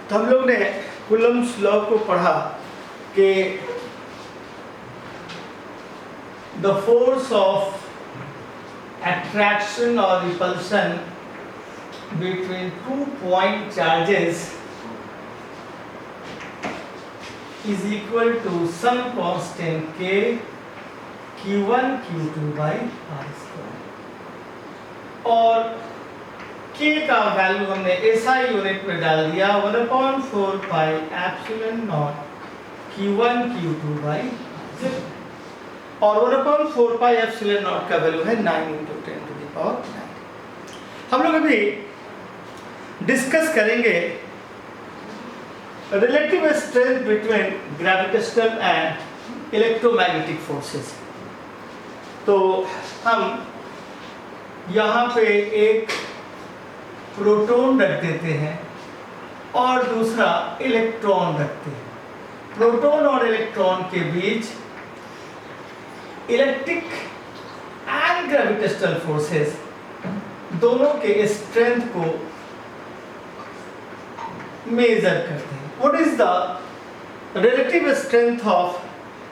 तो हम लोग ने कूलम्ब्स लॉ को पढ़ा कि the force of attraction or repulsion between 2 point charges is equal to some constant k q1 q2 by r square। और k का वैल्यू हमने SI यूनिट में डाल दिया 1/4 pi epsilon not q1 q2 by r और 1/4 pi epsilon not का value है 9 × 10⁹। हम लोग अभी डिस्कस करेंगे relative strength between gravitational and electromagnetic forces. तो हम यहाँ पे एक प्रोटॉन रख देते हैं और दूसरा इलेक्ट्रॉन रखते हैं। प्रोटॉन और इलेक्ट्रॉन के बीच इलेक्ट्रिक एंड ग्रेविटेशनल फोर्सेस दोनों के स्ट्रेंथ को मेजर करते हैं। What is the relative strength of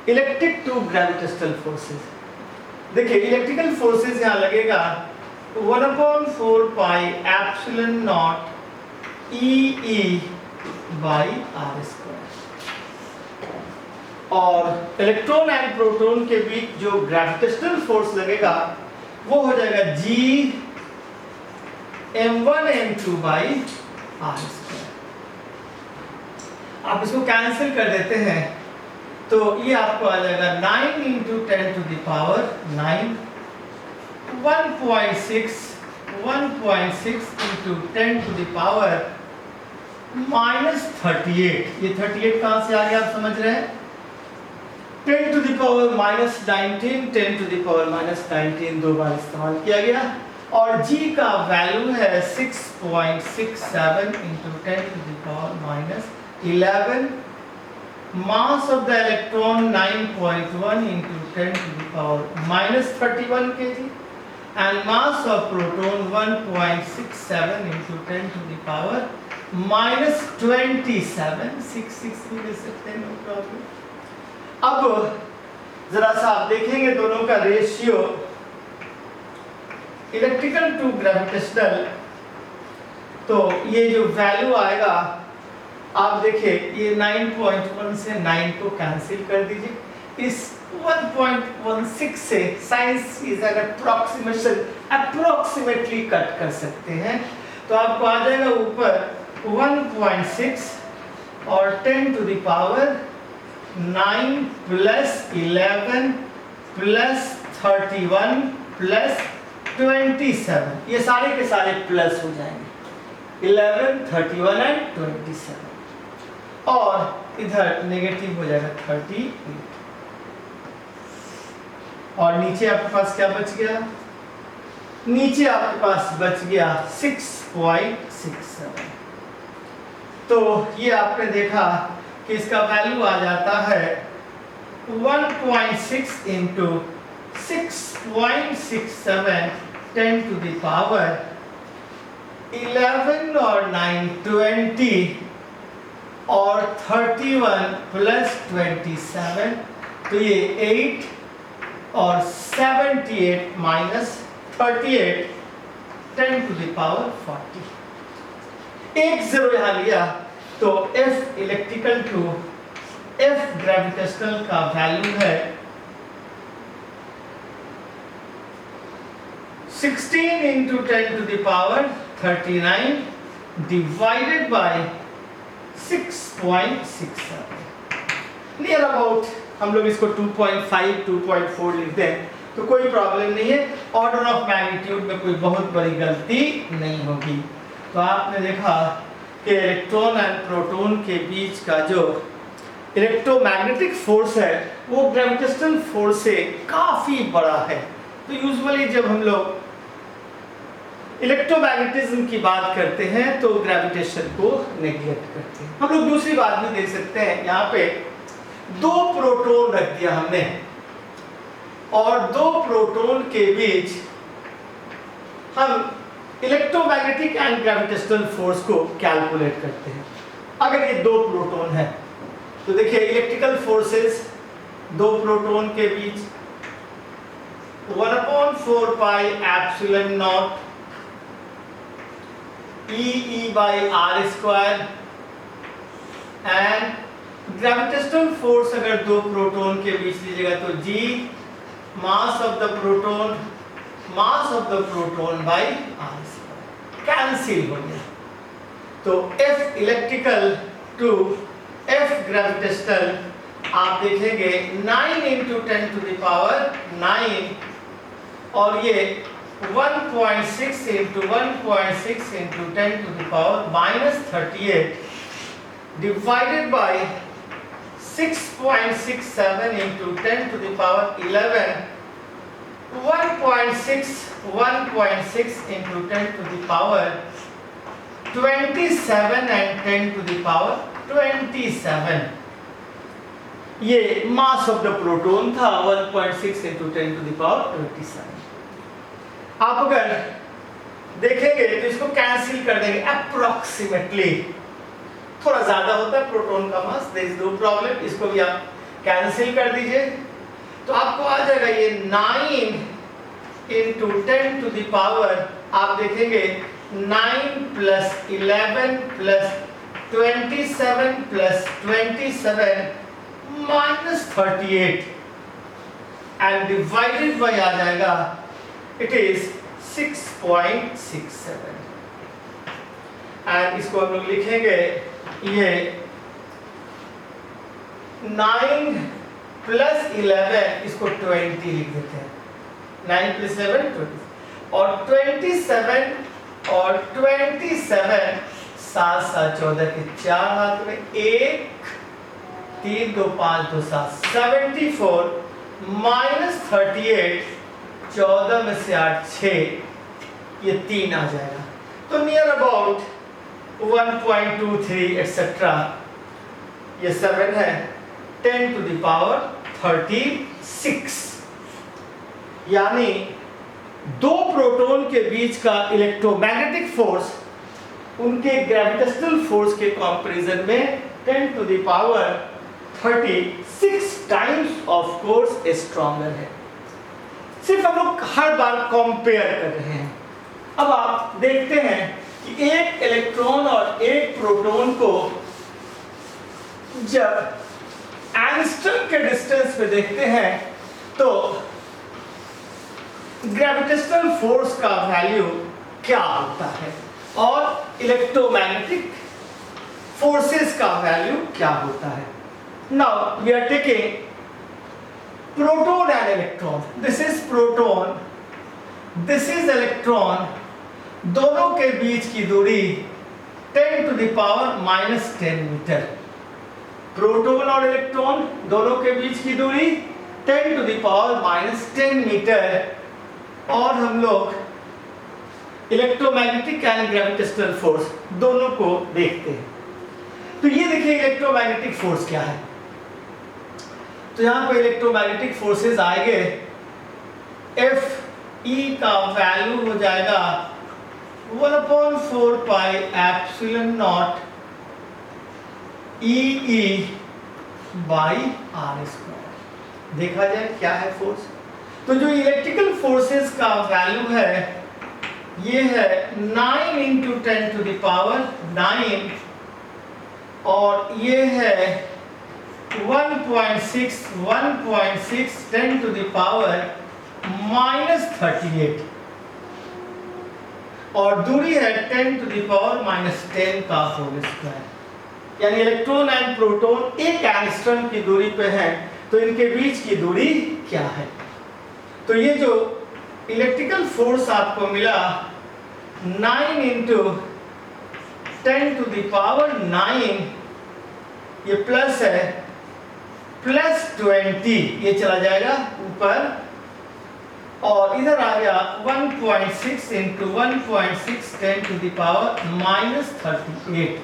electric to gravitational forces? देखिए इलेक्ट्रिकल फोर्सेस यहाँ लगेगा 1/4 pi epsilon naught E by r square और इलेक्ट्रॉन एंड प्रोटॉन के बीच जो ग्रेविटेशनल फोर्स लगेगा वो हो जाएगा G m1 m2 by r square. आप इसको कैंसिल कर देते हैं तो ये आपको आ जाएगा 9 × 10⁹9 1.6 × 10⁻38। ये 38 कहाँ से आ गया आप समझ रहे हैं? 10⁻−19 10⁻−19 दो बार इस्तेमाल किया गया और G का वैल्यू है 6.67 × 10⁻11। मास of the electron 9.1 × 10⁻31 kg and mass of proton 1.67 × 10⁻27 66 भी दे सकते हैं, नो प्रॉब्लम। अब जरा सा आप देखेंगे दोनों का रेशियो इलेक्ट्रिकल टू ग्रेविटेशनल, तो ये जो वैल्यू आएगा आप देखिए ये 9.1 से 9 को कैंसिल कर दीजिए, इस 1.16 से science is an approximation approximately cut कर सकते हैं तो आपको आ जाएगा ऊपर 1.6 और 10⁻9 + 11 + 31 + 27, ये सारे के सारे प्लस हो जाएंगे 11 31 एंड 27 और इधर नेगेटिव हो जाएगा 38 और नीचे आपके पास क्या बच गया? नीचे आपके पास बच गया 6.67। तो ये आपने देखा कि इसका वैल्यू आ जाता है 1.6 × 6.67 10⁻11 और 9 20 और 31 + 27, तो ये 8 और 78 - 38 10⁻40। एक जीरो यहाँ लिया तो F electrical to F gravitational का वैल्यू है 16 × 10�39 डिवाइडेड बाय 6.67। नियर अबाउट हम लोग इसको 2.5 2.4 लिख दें तो कोई प्रॉब्लम नहीं है, ऑर्डर ऑफ मैग्नीट्यूड में कोई बहुत बड़ी गलती नहीं होगी। तो आपने देखा कि इलेक्ट्रॉन एंड प्रोटॉन के बीच का जो इलेक्ट्रोमैग्नेटिक फोर्स है वो ग्रेविटेशनल फोर्स से काफ़ी बड़ा है। तो यूजुअली जब हम लोग इलेक्ट्रोमैग्नेटिज्म की बात करते हैं तो ग्रेविटेशन को नेग्लेक्ट करते हैं। हम लोग दूसरी बात भी देख सकते हैं, यहाँ पे दो प्रोटॉन रख दिया हमने और दो प्रोटॉन के बीच हम इलेक्ट्रोमैग्नेटिक एंड ग्रेविटेशनल फोर्स को कैलकुलेट करते हैं। अगर ये दो प्रोटॉन है तो देखिए इलेक्ट्रिकल फोर्सेस दो प्रोटॉन के बीच 1/4 pi epsilon naught E/r² and gravitational force अगर दो प्रोटॉन के बीच लीजिएगा तो G mass of the proton by r², cancel हो गया। तो F electrical to F gravitational आप देखेंगे 9 × 10⁹ और ये 1.6 × 1.6 × 10⁻⁻38 divided by 6.67 × 10⁻11 1.6 × 10⁻27 and 10⁻27 ये मास ऑफ द प्रोटॉन था 1.6 × 10⁻27। आप अगर देखेंगे तो इसको कैंसिल कर देंगे अप्रोक्सीमेटली, थोड़ा ज्यादा होता है प्रोटॉन का मास, देयर इज नो प्रॉब्लम, इसको भी आप कैंसिल कर दीजिए तो आपको आ जाएगा ये 9 × 10⁻, आप देखेंगे 9 + 11 + 27 + 27 -38 and divided by आ जाएगा it is 6.67 and इसको हम लोग लिखेंगे ये 9 + 11 इसको 20 लिख देते हैं, 9 + 11 20 और 27 और 27 7 7 14 के 4 हाथ में 1 3 2 5 2 7 74 -38 14 में से 8 6 ये 3 आ जाएगा तो नियर अबाउट 1.23 एटसेट्रा ये 7 है 10⁻36 यानी दो प्रोटॉन के बीच का इलेक्ट्रोमैग्नेटिक फोर्स उनके ग्रेविटेशनल फोर्स के कंपैरिजन में 10⁻36 टाइम्स ऑफ कोर्स स्ट्रॉन्गर है। सिर्फ हम लोग हर बार कंपेयर कर रहे हैं। अब आप देखते हैं कि एक इलेक्ट्रॉन और एक प्रोटॉन को जब एंगस्ट्रॉम के डिस्टेंस पे देखते हैं तो ग्रेविटेशनल फोर्स का वैल्यू क्या होता है और इलेक्ट्रोमैग्नेटिक फोर्सेस का वैल्यू क्या होता है। Now we are taking proton and electron, this is proton, this is electron, दोनों के बीच की दूरी 10⁻⁻10 मीटर। प्रोटॉन और इलेक्ट्रॉन दोनों के बीच की दूरी 10⁻⁻10 मीटर और हम लोग इलेक्ट्रोमैग्नेटिक एंड ग्रेविटेशनल फोर्स दोनों को देखते हैं। तो ये देखिए इलेक्ट्रोमैग्नेटिक फोर्स क्या है। तो यहां पे इलेक्ट्रोमैग्नेटिक फोर्सेस आएंगे, एफ ई का वैल्यू हो जाएगा 1/4 पाई एप्सिलॉन नॉट E/r²। देखा जाए क्या है फोर्स। तो जो इलेक्ट्रिकल फोर्सेस का वैल्यू है ये है 9 × 10⁻9 और ये है 1.6 10⁻⁻38 और दूरी है 10⁻⁻10 का होल स्क्वायर। यानी इलेक्ट्रॉन एंड प्रोटॉन एक एंगस्ट्रॉम की दूरी पे हैं तो इनके बीच की दूरी क्या है। तो ये जो इलेक्ट्रिकल फोर्स आपको मिला 9 × 10⁻9 ये प्लस है +20 ये चला जाएगा ऊपर और इधर आ गया 1.6 × 1.6 10⁻⁻38।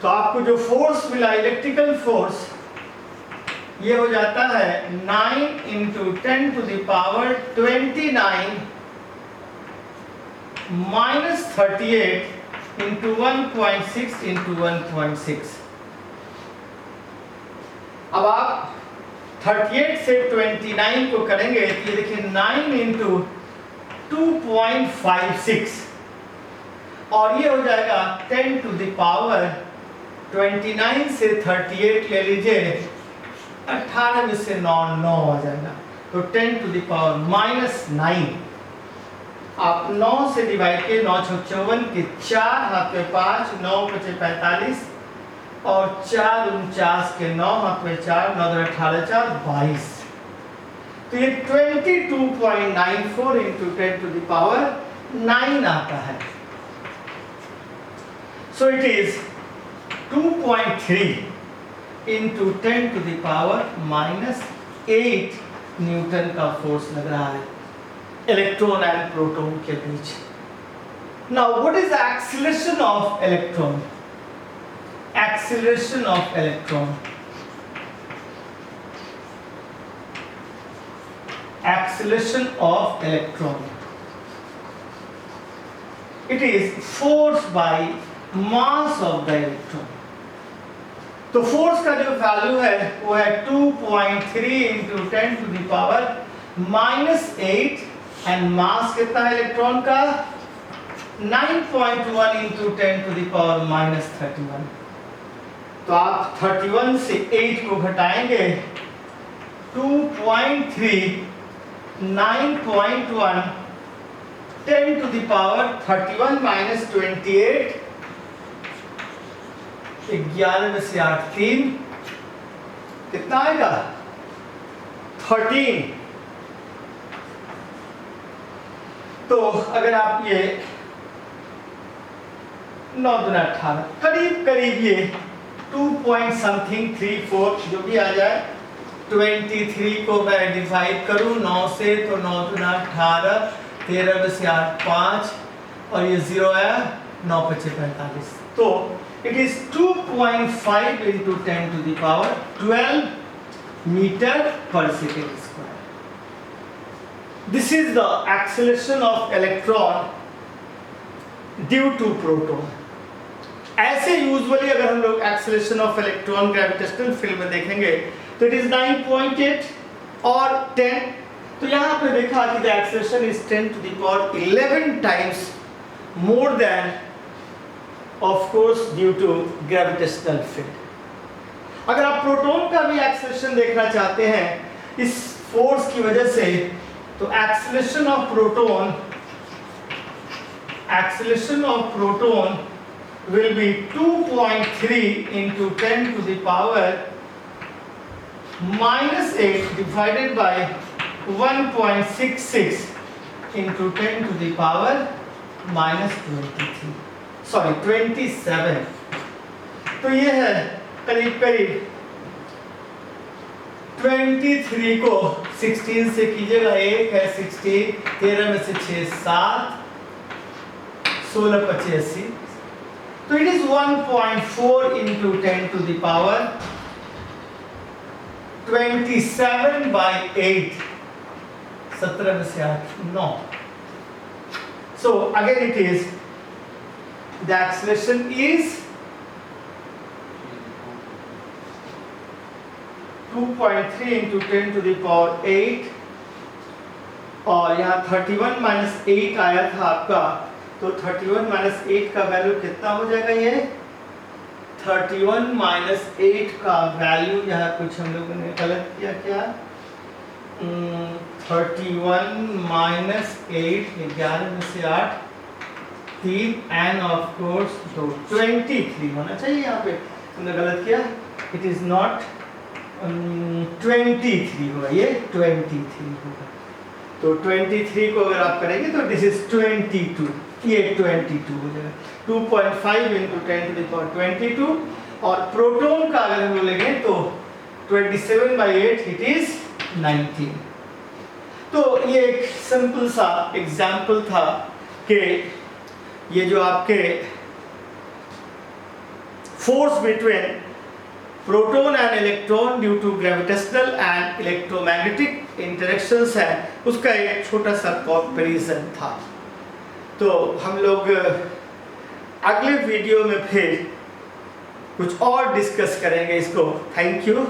तो आपको जो फोर्स मिला इलेक्ट्रिकल फोर्स ये हो जाता है 9 × 10⁻29 -38 इंटू 1.6 इंटू 1.6। अब आप 38 से 29 को करेंगे तो ये देखिए 9 इंटू 2.56 और ये हो जाएगा 10 टू द पावर 29 से 38 ले लीजिए, 18 में से 9 9 आ जाएगा, तो 10 टू द पावर -9। आप 9 से डिवाइड किए, 9 × 54 के 4 हाथ में 5, 9 × 5 = 45 और 4 × 49 के 9 हाथ में 4, 9 × 18 4 22। तो ये 22.94 इंटू 10 टू द पावर 9 आता है। So it is 2.3 into 10 to the power -8 newton का फोर्स लग रहा है इलेक्ट्रॉन एंड प्रोटॉन के बीच। Now what is the acceleration of electron? Acceleration of electron. Acceleration of electron. It is force by mass of the electron. तो force का जो value है वो है 2.3 into 10 to the power -8 and mass कितना है इलेक्ट्रॉन का? 9.1 इंटू 10 टू द पावर -31। तो आप 31 से 8 को घटाएंगे, 2.3 9.1 10 टू द पावर 31 - 28, 11 में से 8 3, कितना आएगा? 13। तो अगर आप ये 9 दूना 18 करीब करीब ये 2.34 जो भी आ जाए, 23 को मैं डिवाइड करूं 9 से तो 9 दूना 18, 13 में से 8 5 और ये 0 आया, 9 × 5 = 45। तो it is 2.5 into 10 to the power 12 metre per second square. This is the acceleration of electron due to proton. ऐसे यूजुअली अगर हम लोग acceleration of electron gravitational field में देखेंगे तो इट इज 9.8 और 10। तो यहाँ पे देखा कि the acceleration is 10 to the power 11 times more than of course due to gravitational field. अगर आप प्रोटॉन का भी एक्सेलरेशन देखना चाहते हैं इस फोर्स की वजह से, तो acceleration of proton will be 2.3 into 10 to the power -8 divided by 1.66 into 10 to the power -23, sorry 27। तो ये है करीब करीब 23 को 16 से कीजिएगा, 1 है 16, 13 में से 6 7, 16 85। तो it is 1.4 into 10 to the power 27/8, 17 में से 8 9। So again it is the acceleration is 2.3 into 10 to the power 8 और यहाँ 31 - 8 आया था आपका, तो 31 - 8 का वैल्यू कितना हो जाएगा? ये 31 - 8 का वैल्यू यहाँ कुछ हम लोगों ने गलत किया क्या? 31 - 8, 11 में से 8 3 एंड ऑफ कोर्स तो 23 होना चाहिए, यहाँ पे हमने गलत किया, इट इज नॉट 23 होगा, ये 23 होगा। तो 23 को अगर आप करेंगे तो दिस इज 22, ये 22 हो जाएगा, 2.5 इंटू 10 टू द पावर 22। और प्रोटॉन का अगर हम बोलेंगे तो 27/8 इट इज 19। तो ये एक सिंपल सा एग्जाम्पल था कि ये जो आपके force between proton and electron due to gravitational and electromagnetic interactions है, उसका एक छोटा सा कंपैरिजन था। तो हम लोग अगले वीडियो में फिर कुछ और डिस्कस करेंगे इसको। Thank you.